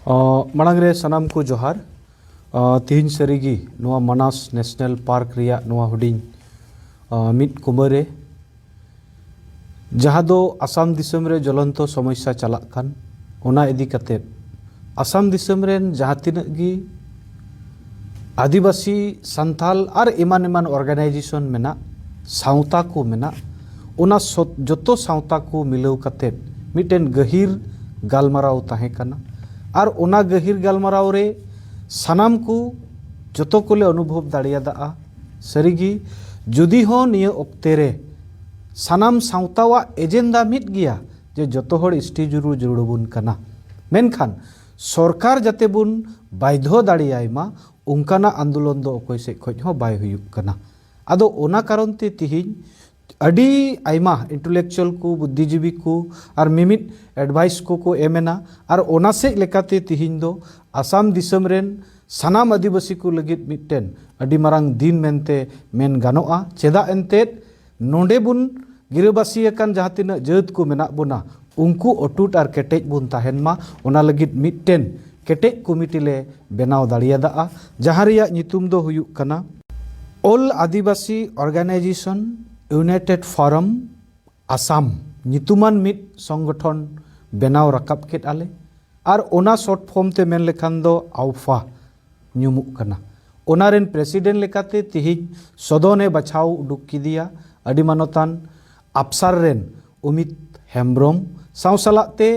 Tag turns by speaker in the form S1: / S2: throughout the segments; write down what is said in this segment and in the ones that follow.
S1: मांग रे सनाम को जोहार तीन सरीगी नोआ मानस नेशनल पार्क रिया नोआ हुडिंग मिट कुमरे जहाँ दो आसाम दिसम रे ज्वलंतो समस्या चलाक कान ओना इदी कते आसाम दिसम रेन जहाँ तिनाक गी आदिवासी संथाल और एमान एमान ऑर्गेनाइजेशन मेना सावता को मेना ओना जोतो सावता को मिलाव कते मिटेन गहिर गालमाराव ताहे काना और ओना गहिर गालमाराव रे सानाम को जोतो कोले अनुभव दाड़ियादा सरीगी जुदी हो निये ओक्ते रे सानाम सावतावा एजेंडा मिट गया जे जोतो होड़ स्टी जुरू जुड़बुन कना मेनखान सरकार जाते बुन बाध्य दाड़ियायमा उनकाना आंदोलन दो अकोय से खोज हो बाय हुयुक कना आदो ओना कारण ते तिहिन अडी आयमा इंटेलेक्चुअल को बुद्धिजीवी को और मिमिट एडवाइस को एमेना और ओना से लेकाते तिहिन दो आसाम दिसम रेन सानाम आदिवासी को लगित मिटेन अडी मारांग दिन मेनते मेन गानोआ चेदा एनतेद नोंडे बुन गिरबासी अकान जहाँ तिना जात को मेना बुना उनको अटूट और केटेज बुन ताहेनमा ओना लगित मिटेन केटेज कमिटी ले बेनाव दाड़ियादा जहाँ रिया नितुम दो हुयुक कना ऑल आदिवासी ऑर्गेनाइजेशन यूनाइटेड फोरम आसाम नितुमान मिट संगठन बेनाव रकाब केट आले और ओना शॉर्ट फॉर्म ते मेन लेखान दो आउफा न्यूमुक कना ओना रेन प्रेसिडेंट लेकाते तिहिज सदने बछाव उडुक किदिया अडी मानतान अफसर रेन उमित हेम्ब्रम सावसालाते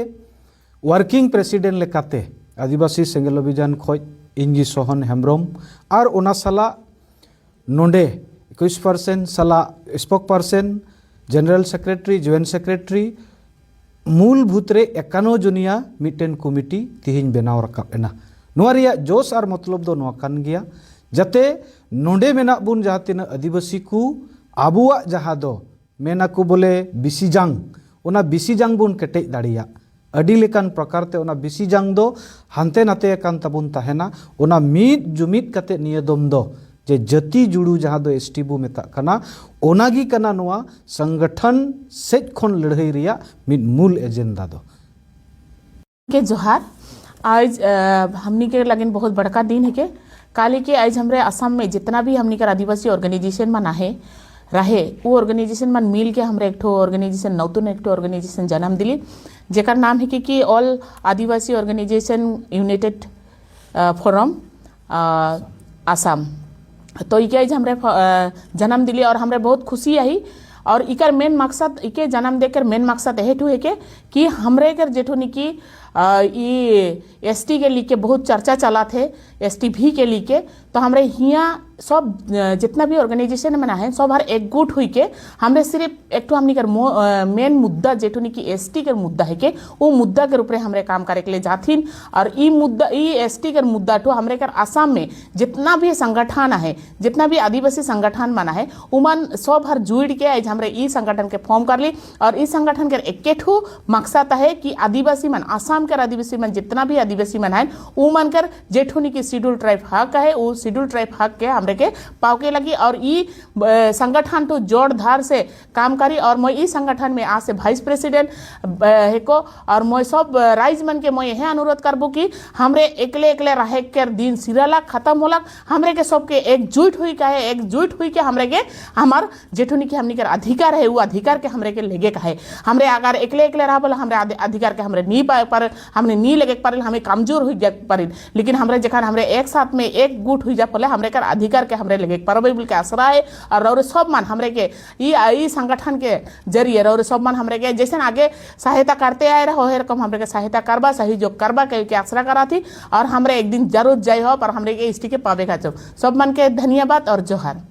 S1: वर्किंग प्रेसिडेंट लेकाते आदिवासी सेंगेल अभियान खोज इंजी सोहन हेम्ब्रम और ओना साला नोंडे 21% साला spoke person general secretary joint secretary मूलभूत रे 51 जुनिया मिटेन कमिटी तिहिन बेनाव रकाब एना नोआ रिया जोश और मतलब दो नोआ कान गया जाते नोंडे मेना बुन जहाँ तिना आदिवासी को आबुआ जहाँ दो मेना को बोले बिसीजांग ओना बिसीजांग बुन केटेज दाड़िया अडी लेकान प्रकार ते ओना बिसीजांग दो हानते नाते कान तबुन ताहेना ओना मीट जुमित कते नियदम दो जे जति जुड़ू जहाँ दो एसटी बु मेता कना ओनागी कना नोआ संगठन सेज खन लड़ाई रिया मिट मूल एजेंडा दो
S2: के जोहार आज हमनी के लगन बहुत बड़का दिन है के काली के आज हमरे असम में जितना भी हमनी के आदिवासी ऑर्गेनाइजेशन मन आहे रहे वो ऑर्गेनाइजेशन मन मिल के हमरे एक ठो ऑर्गेनाइजेशन नौतुन एक ठो ऑर्गेनाइजेशन जन्म दिली जेकर नाम है कि ऑल आदिवासी ऑर्गेनाइजेशन यूनाइटेड फोरम आसाम तो इके आज हमरे जन्म दिली और हमरे बहुत खुशी आई और इकर मेन मकसद इके जन्म देकर मेन मकसद यह ठू है कि हमरे कर जेठो की एसटी के लिए बहुत चर्चा चला थे एसटी भी के लिए तो हमरे हिया सब जितना भी ऑर्गेनाइजेशन में है सब हर एकजुट हुई के हमरे सिर्फ एक तो हमनी कर मेन मुद्दा जेठो की एसटी के मुद्दा है के वो मुद्दा के ऊपर हमरे काम करे के लिए जाथिन और ई मुद्दा ई एसटी के मुद्दा ठो हमरे कर आसाम में जितना भी संगठन है जितना भी आदिवासी संगठन माना है उमन सब हर जुड़ के आज हमरे ई संगठन के फॉर्म कर ली और ई संगठन के एक ठो मकसद है कि आदिवासी मन आसाम के आदिवासी मन जितना भी आदिवासी मन है वो मन कर जेठो की शेड्यूल ट्राइब हक है वो शेड्यूल ट्राइब हक के हमरे के पावके लगी और ई संगठन तो जोड़ धार से काम करी और मैं ई संगठन में आज से वाइस प्रेसिडेंट हेको और मैं सब राइज मन के मैं यह अनुरोध करबो कि हमरे एकले एकले रहे के दिन सिराला खत्म होला हमरे के सबके एकजुट हुई का है एकजुट हुई के हमरे के हमार जेठुनी के हमनी के अधिकार है वो अधिकार के हमरे के लेगे का है हमरे अगर एकले एकले रह बोला हमरे अधिकार के हमरे नी पाए पर हमने नी लेगे पर हमें कमजोर हुई जा पर लेकिन हमरे जखन हमरे एक साथ में एक गुट हुई जा पले हमरे कर अधिकार के हमरे लेगे परबे बोल के आसरा है और सब मन हमरे के ई संगठन के जरिए और सब मन हमरे के जैसे आगे सहायता करते आए रहो है रकम हमरे के सहायता करबा सहयोग करबा के आसरा करा थी और हमरे एक दिन जरूर जाय हो पर हमरे के स्टी के पावे का सब मन के धन्यवाद और जोहार।